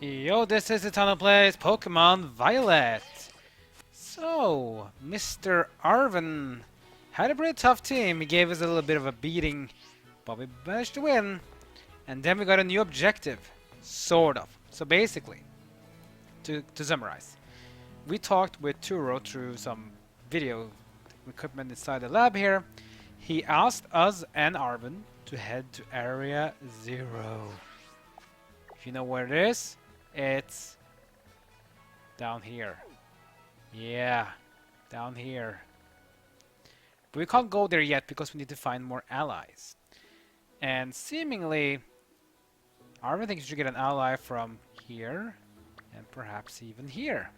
Yo, this is Eternal Plays Pokemon Violet. So, Mr. Arvin had a pretty tough team. He gave us a little bit of a beating, but we managed to win. And then we got a new objective. Sort of. So basically, to summarize, we talked with Turo through some video equipment inside the lab here. He asked us and Arvin to head to Area 0. If you know where it is, it's down here. Yeah, down here. But we can't go there yet because we need to find more allies. And seemingly, Arvin thinks you should get an ally from here, and perhaps even here.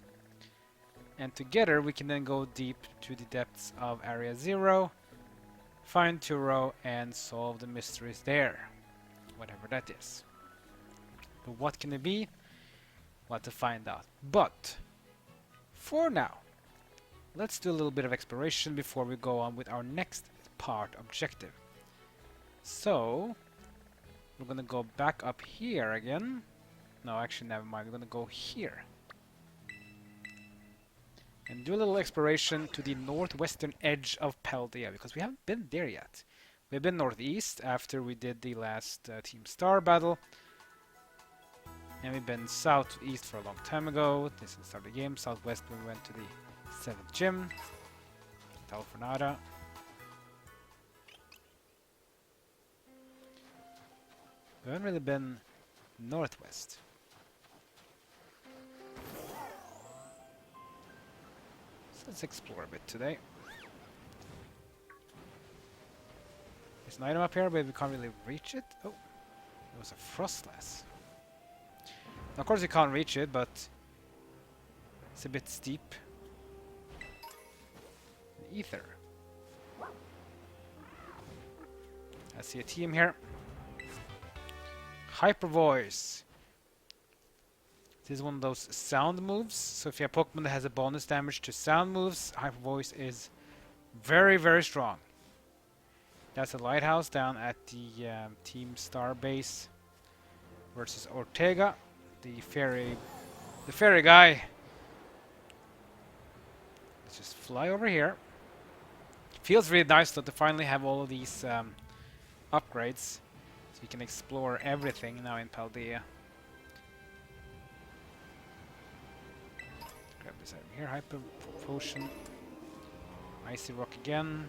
And together we can then go deep to the depths of Area 0, find Turo, and solve the mysteries there. Whatever that is. But what can it be? We'll have to find out. But, for now, let's do a little bit of exploration before we go on with our next part objective. So, we're gonna go back up here again. No, actually, never mind. We're gonna go here. And do a little exploration to the northwestern edge of Paldea, because we haven't been there yet. We've been northeast after we did the last Team Star battle. And we've been southeast for a long time ago. This is the start of the game. Southwest when we went to the 7th gym. Talfornada. We haven't really been northwest. So let's explore a bit today. There's an item up here, but we can't really reach it. Oh, it was a Frostlass. Of course you can't reach it, but it's a bit steep. Ether. I see a team here. Hyper Voice. This is one of those sound moves. So if you have Pokemon that has a bonus damage to sound moves, Hyper Voice is very, very strong. That's a lighthouse down at the Team Star base versus Ortega. The fairy guy. Let's just fly over here. Feels really nice though to finally have all of these upgrades, so you can explore everything now in Paldea. Grab this item here, Hyper Potion, Icy Rock again.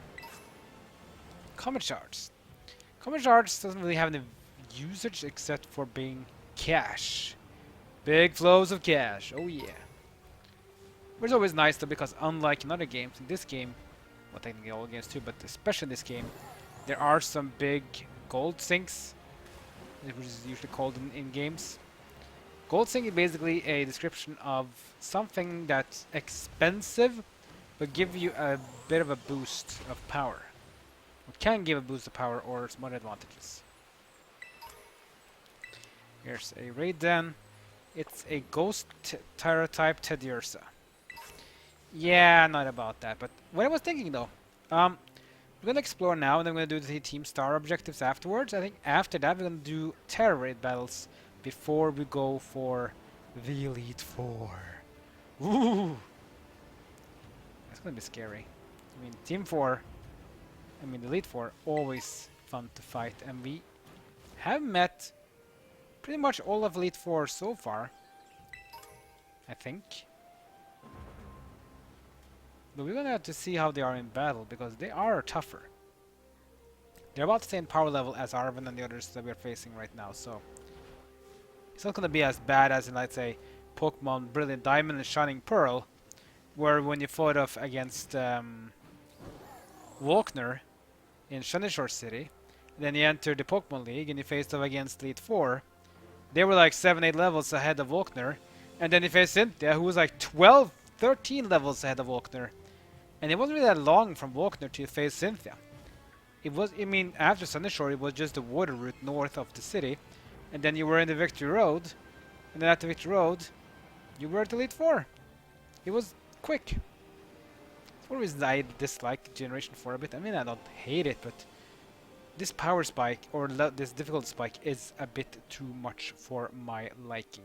Comet Shards. Comet Shards doesn't really have any usage except for being cash. Big flows of cash, oh yeah. Which is always nice though, because unlike in other games, in this game, well technically all games too, but especially in this game, there are some big gold sinks, which is usually called in games. Gold sink is basically a description of something that's expensive, but give you a bit of a boost of power. It can give a boost of power or some other advantages. Here's a raid den. It's a Ghost Tyra type Teddiursa. Yeah, not about that. But what I was thinking though, we're gonna explore now, and then we're gonna do the Team Star objectives afterwards. I think after that we're gonna do Terra raid battles before we go for the Elite Four. Ooh, that's gonna be scary. I mean, Team 4. I mean, the Elite Four always fun to fight, and we have met pretty much all of Elite Four so far, I think. But we're gonna have to see how they are in battle, because they are tougher. They're about the same power level as Arvin and the others that we're facing right now, so it's not gonna be as bad as in, let's say, Pokemon Brilliant Diamond and Shining Pearl, where when you fought off against Walkner in Shore City, then you entered the Pokemon League and you faced off against Elite Four. They were like 7-8 levels ahead of Walkner, and then you faced Cynthia, who was like 12-13 levels ahead of Walkner. And it wasn't really that long from Walkner to face Cynthia. It was, I mean, after Shore, it was just the water route north of the city, and then you were in the Victory Road, and then at the Victory Road, you were at Elite Four. It was quick. It's one reason I dislike Generation 4 a bit. I mean, I don't hate it, but this power spike, or this difficulty spike, is a bit too much for my liking.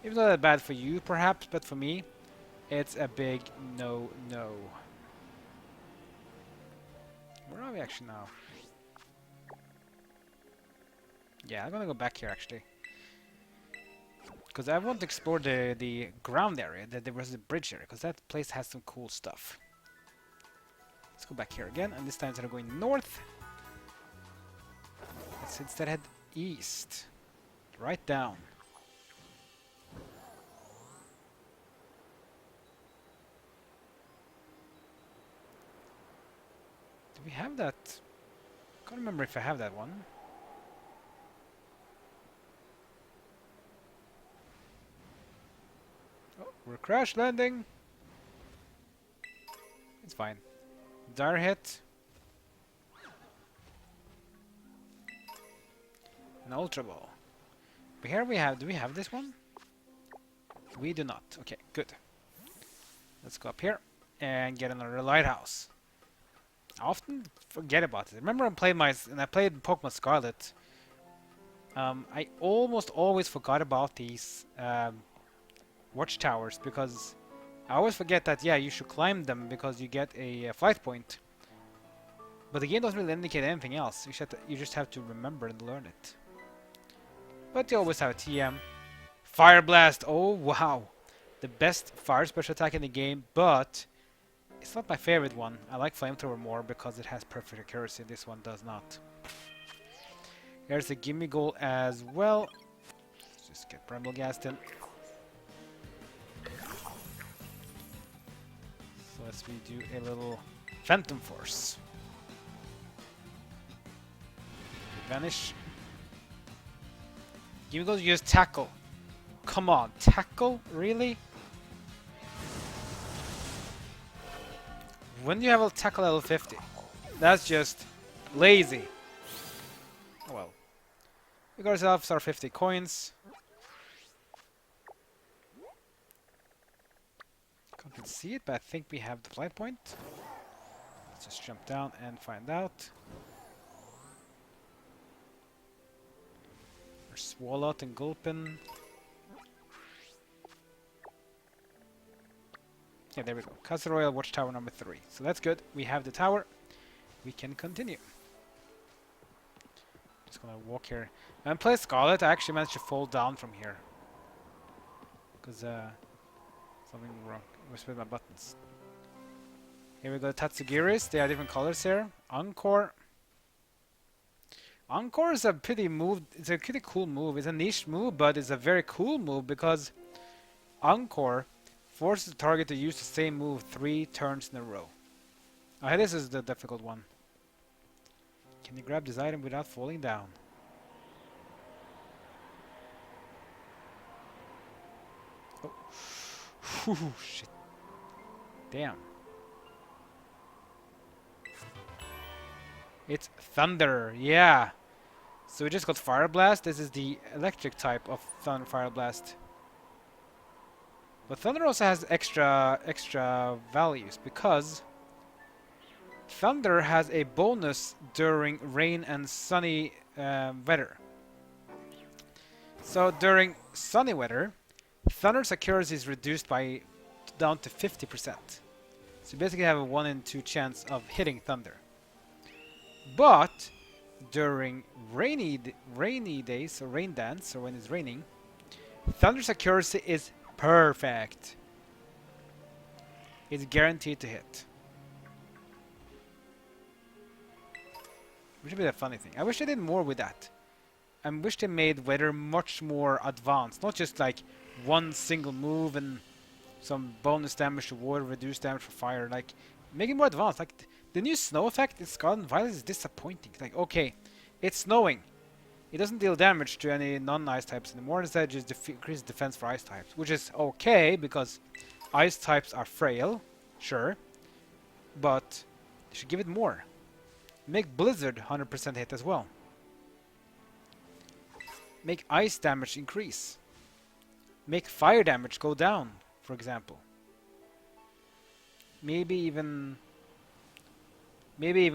Even though that's bad for you, perhaps, but for me, it's a big no-no. Where are we actually now? Yeah, I'm gonna go back here actually. Because I want to explore the ground area, there was a bridge area, because that place has some cool stuff. Let's go back here again, and this time instead of going north, let's instead head east. Right down. Do we have that? I can't remember if I have that one. Oh, we're crash landing. It's fine. Dire hit. An ultra ball. But here we have. Do we have this one? We do not. Okay, good. Let's go up here and get another lighthouse. I often forget about it. Remember, I played Pokemon Scarlet. I almost always forgot about these watchtowers because I always forget that you should climb them because you get a flight point. But the game doesn't really indicate anything else. You just have to remember and learn it. But you always have a TM. Fire Blast! Oh wow! The best fire special attack in the game, but it's not my favorite one. I like Flamethrower more because it has perfect accuracy. This one does not. Here's a gimme goal as well. Let's just get Bramble Ghast in. So let's do a little Phantom Force. Vanish. Gimme goal, use Tackle. Come on, Tackle? Really? When do you have a Tackle level 50? That's just lazy. Oh well. We got ourselves our 50 coins. Can't see it, but I think we have the flight point. Let's just jump down and find out. There's Swalot and Gulpin. Yeah, there we go. Castle Royal Watchtower number 3. So that's good. We have the tower. We can continue. Just gonna walk here. When I play Scarlet, I actually managed to fall down from here. Because something wrong with my buttons. Here we go, Tatsugiris. They are different colors here. Encore. Encore is a pretty move. It's a pretty cool move. It's a niche move, but it's a very cool move because Encore forces the target to use the same move 3 turns in a row. Okay, this is the difficult one. Can you grab this item without falling down? Oh. Whew, shit. Damn. It's Thunder, yeah. So we just got Fire Blast. This is the electric type of Thunder Fire Blast. But Thunder also has extra values because Thunder has a bonus during rain and sunny weather. So during sunny weather, Thunder's accuracy is reduced by down to 50%. So you basically have a 1 in 2 chance of hitting Thunder. But during rainy days, so rain dance, or when it's raining, Thunder's accuracy is perfect. It's guaranteed to hit. Which would be a funny thing. I wish they did more with that. I wish they made weather much more advanced. Not just like one single move and some bonus damage to water, reduced damage for fire. Like, make it more advanced. Like, the new snow effect in Scarlet and Violet is disappointing. Like, okay, it's snowing. It doesn't deal damage to any non-ice types anymore. Instead, it just increases defense for ice types. Which is okay, because ice types are frail. Sure. But you should give it more. Make Blizzard 100% hit as well. Make ice damage increase. Make fire damage go down, for example. Maybe even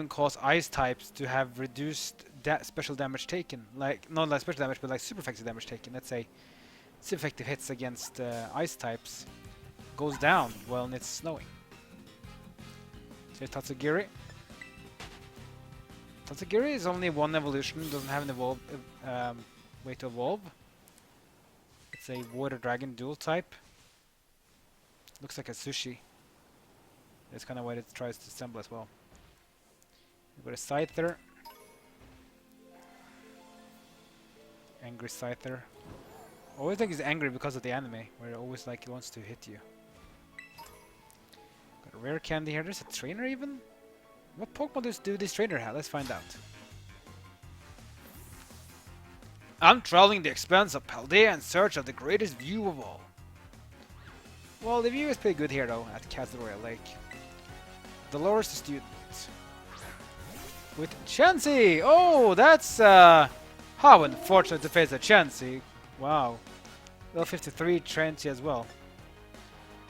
cause ice types to have reduced special damage taken. Like, not like special damage, but like super effective damage taken. Let's say its effective hits against ice types goes down when it's snowing. So Tatsugiri. Tatsugiri is only one evolution, doesn't have an way to evolve. It's a water dragon dual type. Looks like a sushi. That's kind of what it tries to assemble as well. We've got a Scyther. Angry Scyther. I always think he's angry because of the anime, where it always like he wants to hit you. Got a rare candy here. There's a trainer even? What Pokemon do this trainer have? Let's find out. I'm traveling the expanse of Paldea in search of the greatest view of all. Well, the view is pretty good here though, at Castle Royal Lake. Dolores the student. With Chansey! Oh, that's how unfortunate to face a Chansey. Wow. Level 53 Chansey as well.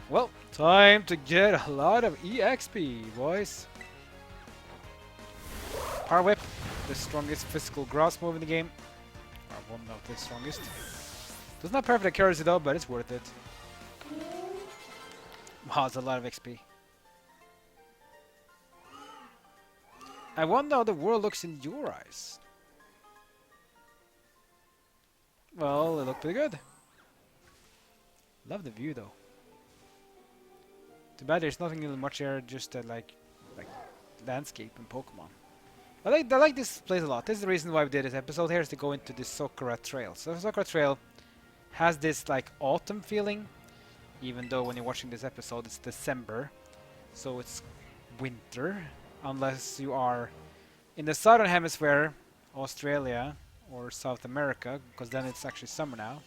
Well, time to get a lot of EXP, boys. Power Whip, the strongest physical grass move in the game. Or one of the strongest. Does not perfect accuracy though, but it's worth it. Wow, it's a lot of XP. I wonder how the world looks in your eyes. Well, it looked pretty good. Love the view though. Too bad there's nothing really much here, just like landscape and Pokemon. I like this place a lot. This is the reason why we did this episode here, is to go into the Sakura Trail. So the Sakura Trail has this like autumn feeling, even though when you're watching this episode it's December, so it's winter, unless you are in the southern hemisphere, Australia or South America, because then it's actually summer now.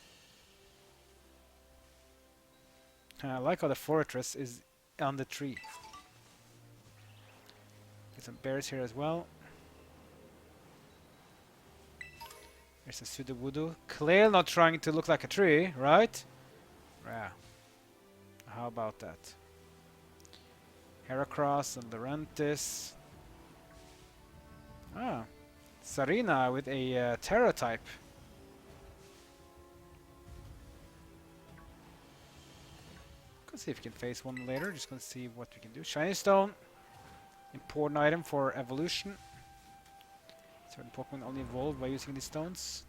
I like how the fortress is on the tree. Get some bears here as well. There's a Sudowoodo. Clearly not trying to look like a tree, right? Yeah. How about that? Heracross and Lurantis. Ah. Sarina with a Terra type. Let's see if we can face one later. Just gonna see what we can do. Shiny Stone. Important item for evolution. Certain Pokemon only evolve by using these stones.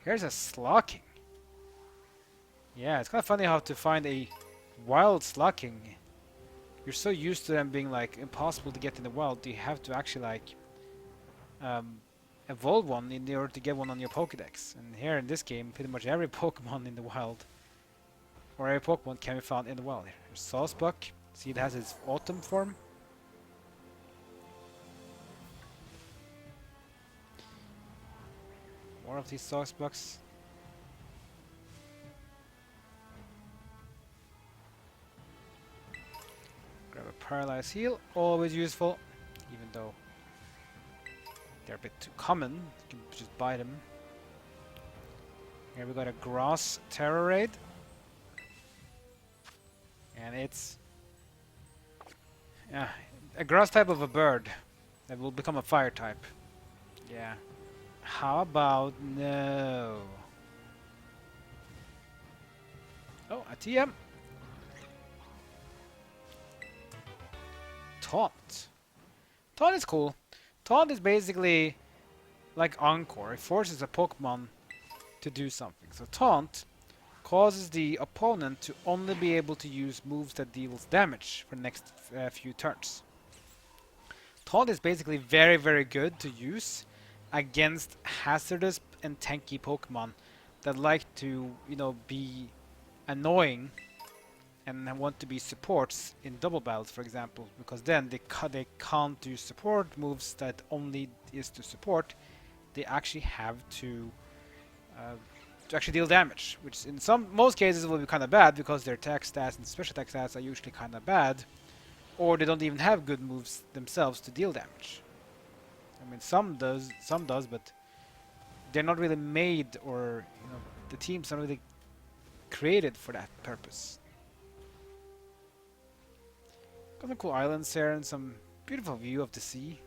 Here's a Slocking. Yeah, it's kind of funny how to find a wild Slocking. You're so used to them being like impossible to get in the wild, you have to actually like evolve one in order to get one on your Pokédex. And here in this game, pretty much every Pokemon in the wild, or every Pokemon, can be found in the wild. Here's Sawsbuck. See, it has its autumn form. More of these Sawsbucks. Grab a Paralyze Heal, always useful, even though they're a bit too common. You can just buy them. Here we got a Grass Terror Raid. And it's a grass type of a bird that will become a fire type. Yeah. How about no? Oh, a TM. Taunt. Taunt is cool. Taunt is basically like Encore. It forces a Pokemon to do something. So Taunt causes the opponent to only be able to use moves that deals damage for the next few turns. Taunt is basically very, very good to use against hazardous and tanky Pokemon that like to, you know, be annoying and want to be supports in double battles, for example, because then they can't do support moves that only is to support. They actually have to actually deal damage, which in most cases will be kind of bad because their attack stats and special attack stats are usually kind of bad, or they don't even have good moves themselves to deal damage. I mean, some does, but they're not really made, or you know, the teams are not really created for that purpose. Got some cool islands here and some beautiful view of the sea.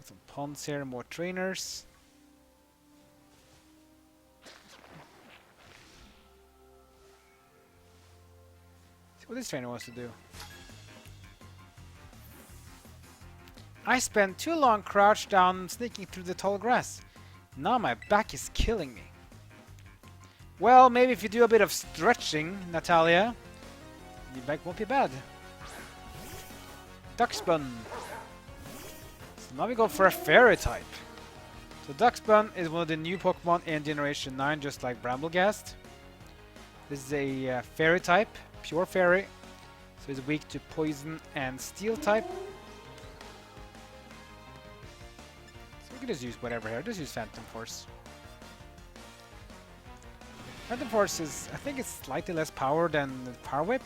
Got some ponds here, more trainers. See what this trainer wants to do. I spent too long crouched down sneaking through the tall grass. Now my back is killing me. Well, maybe if you do a bit of stretching, Natalia, your back won't be bad. Duxbun. So now we go for a fairy type. So Duxbun is one of the new Pokemon in Generation 9, just like Bramblegast. This is a fairy type, pure fairy. So it's weak to poison and steel type. So we can just use whatever here. Just use Phantom Force. Phantom Force is, I think it's slightly less power than the Power Whip,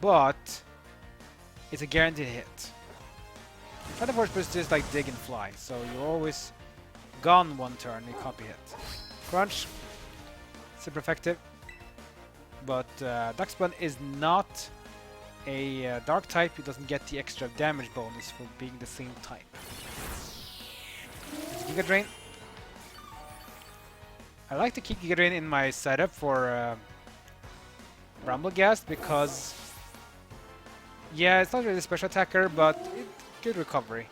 but it's a guaranteed hit. Phantom Force is just like dig and fly, so you're always gone one turn, you can't be hit. Crunch, super effective, but Duxbun is not a dark type, it doesn't get the extra damage bonus for being the same type. Giga Drain. I like to keep Giga Drain in my setup for Bramblegast because, yeah, it's not really a special attacker, but it's good recovery.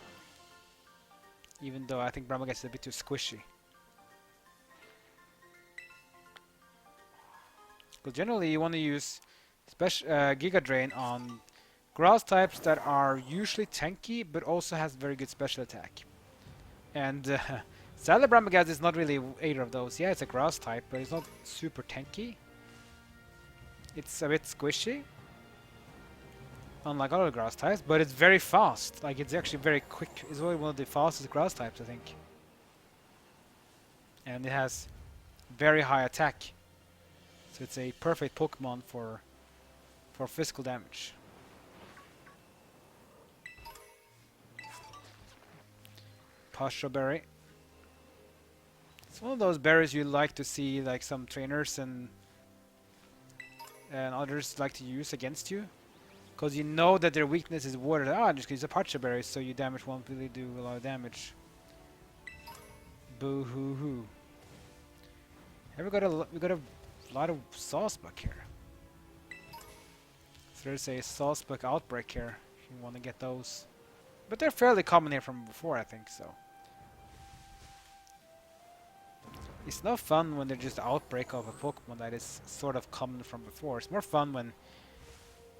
Even though I think Bramblegast is a bit too squishy. Because generally you want to use Giga Drain on grass types that are usually tanky, but also has very good special attack. And sadly, Bramblegast is not really either of those. Yeah, it's a grass type, but it's not super tanky. It's a bit squishy, unlike other grass types, but it's very fast. Like, it's actually very quick. It's really one of the fastest grass types, I think. And it has very high attack. So it's a perfect Pokemon for physical damage. Pasha Berry. It's one of those berries you like to see, like some trainers and others like to use against you, because you know that their weakness is water. I'm just gonna use a Pasha Berry, so your damage won't really do a lot of damage. Boo hoo hoo. Here we got a lot of Sawsbuck here. So there's a Sawsbuck outbreak here. If you want to get those, but they're fairly common here from before, I think so. It's no fun when they're just outbreak of a Pokemon that is sort of common from before. It's more fun when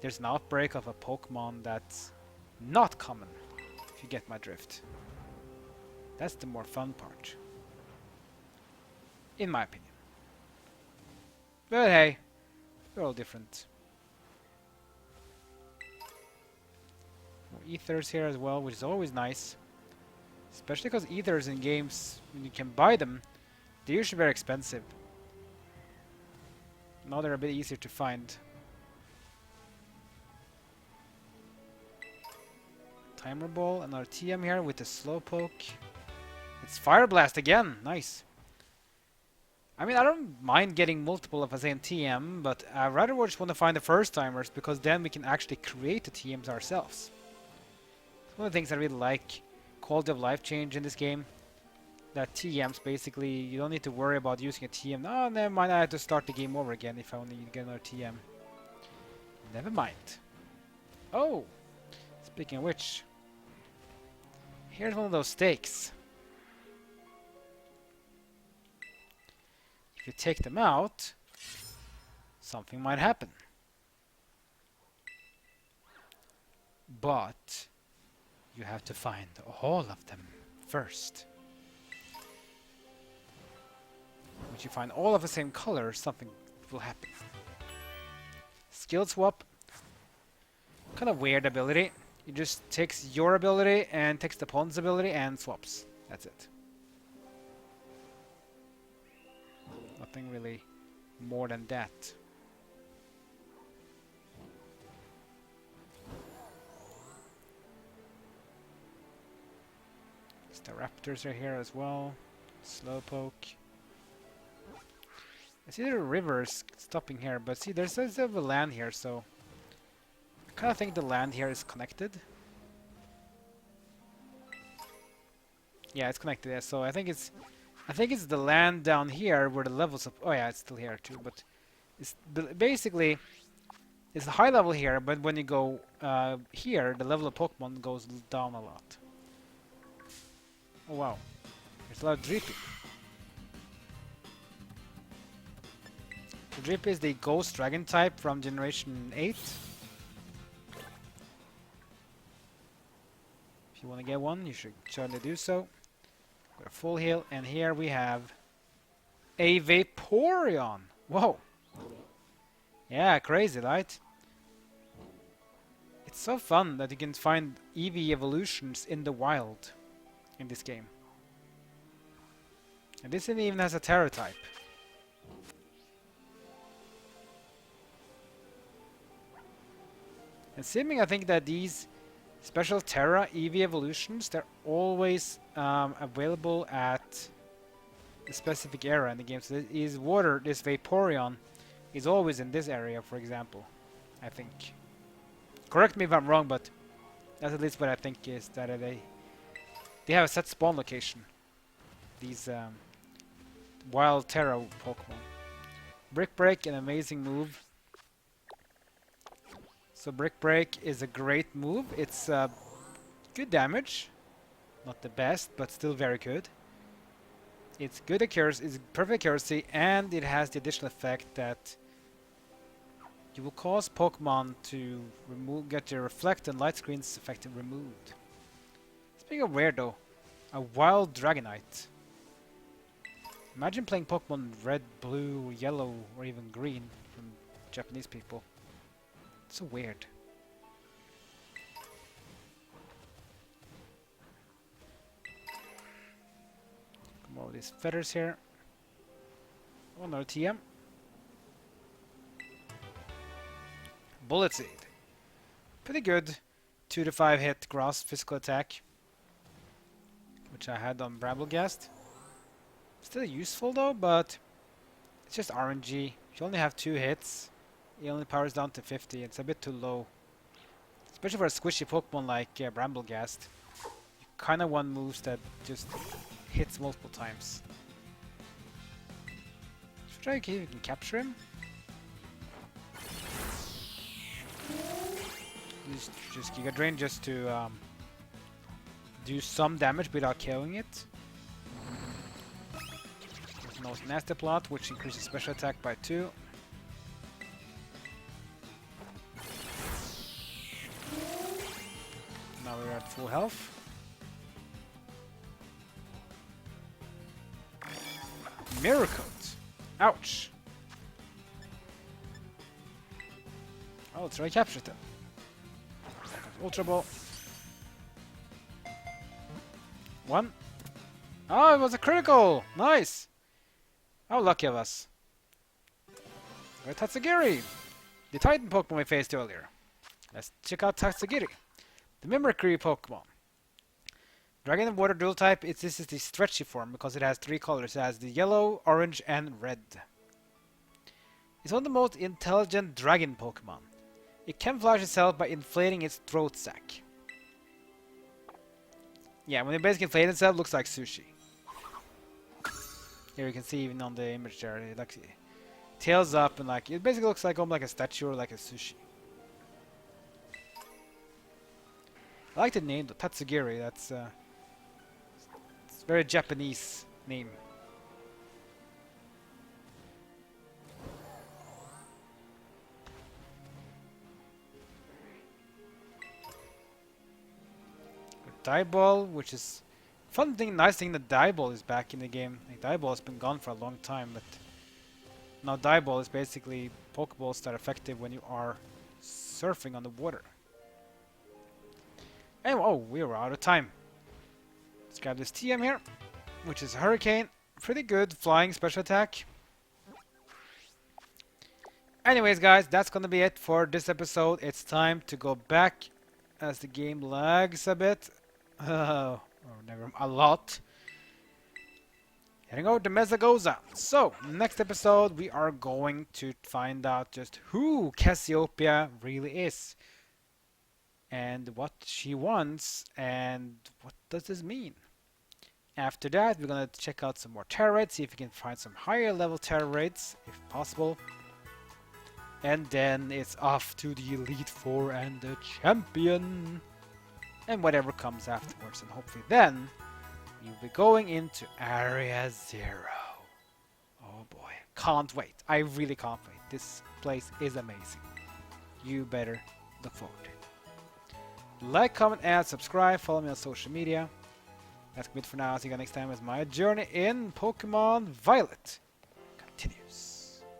there's an outbreak of a Pokemon that's not common, if you get my drift. That's the more fun part, in my opinion. But hey, we're all different. More ethers here as well, which is always nice. Especially because ethers in games, when you can buy them, they're usually very expensive. Now they're a bit easier to find. Timer Ball, another TM here with the Slowpoke. It's Fire Blast again, nice. I mean, I don't mind getting multiple of the same TM, but I rather just want to find the first timers, because then we can actually create the TMs ourselves. It's one of the things I really like, quality of life change in this game. That TMs, basically, you don't need to worry about using a TM. Oh, never mind, I have to start the game over again if I only get another TM. Never mind. Oh! Speaking of which, here's one of those stakes. If you take them out, something might happen. But you have to find all of them first. Once you find all of the same color, something will happen. Skill swap. Kind of weird ability. It just takes your ability and takes the opponent's ability and swaps. That's it. Nothing really more than that. The Raptors are here as well. Slowpoke. I see the rivers stopping here, but see, there's a land here, so I kind of think the land here is connected. Yeah, it's connected there. So I think it's the land down here where the levels of. Oh yeah, it's still here too. But it's basically it's a high level here. But when you go here, the level of Pokemon goes down a lot. Oh wow, there's a lot of Drippy. So Drippy is the Ghost Dragon type from Generation 8. If you want to get one, you should certainly do so. Got a full heal, and here we have a Vaporeon. Whoa! Yeah, crazy, right? It's so fun that you can find EV evolutions in the wild in this game. And this one even has a Terra type. And seeming, I think that these special Terra EV evolutions, they're always available at a specific area in the game. So this Vaporeon is always in this area, for example, I think. Correct me if I'm wrong, but that's at least what I think is that they have a set spawn location. These wild Terra Pokemon. Brick Break, an amazing move. So Brick Break is a great move. It's good damage. Not the best, but still very good. It's good accuracy, it's perfect accuracy, and it has the additional effect that you will cause Pokemon to get their Reflect and Light Screens effect removed. Speaking of weird though, a wild Dragonite. Imagine playing Pokemon red, blue, yellow, or even green from Japanese people. It's so weird. Come on with these feathers here. Oh, another TM. Bullet Seed. Pretty good 2 to 5 hit grass physical attack, which I had on Bramblegast. Still useful though, but it's just RNG. You only have 2 hits. It only powers down to 50. It's a bit too low. Especially for a squishy Pokemon like Bramblegast. You kinda want moves that just hits multiple times. Should try if you can capture him. Just Giga Drain just to do some damage without killing it. There's no Nasty Plot, which increases special attack by 2. Now we're at full health. Mirror Coat. Ouch. Oh, let's try capture them. Ultra Ball. 1. Oh, it was a critical! Nice! How lucky of us. Got Tatsugiri! The Titan Pokemon we faced earlier. Let's check out Tatsugiri. The Mimicry Pokemon. Dragon and Water dual type, this is the stretchy form because it has 3 colors. It has the yellow, orange, and red. It's one of the most intelligent dragon Pokemon. It camouflages itself by inflating its throat sac. Yeah, when it basically inflates itself, it looks like sushi. Here you can see even on the image there, it like tails up and like it basically looks like almost like a statue or like a sushi. I like the name though, Tatsugiri. That's it's a very Japanese name. Dieball, which is fun thing, nice thing that Dieball is back in the game. Like, Dieball has been gone for a long time, but now Dieball is basically Pokeballs that are effective when you are surfing on the water. Anyway, oh, we are out of time. Let's grab this TM here, which is Hurricane. Pretty good flying special attack. Anyways, guys, that's gonna be it for this episode. It's time to go back as the game lags a bit. Oh, never a lot. Heading over to Mesagoza. So, next episode we are going to find out just who Cassiopeia really is. And what she wants, and what does this mean? After that, we're gonna check out some more terror raids, see if we can find some higher level terror raids, if possible. And then it's off to the Elite Four and the Champion. And whatever comes afterwards. And hopefully then, we'll be going into Area 0. Oh boy. Can't wait. I really can't wait. This place is amazing. You better look forward to it. Like, comment, and subscribe. Follow me on social media. That's it for now. See you guys next time with my journey in Pokemon Violet.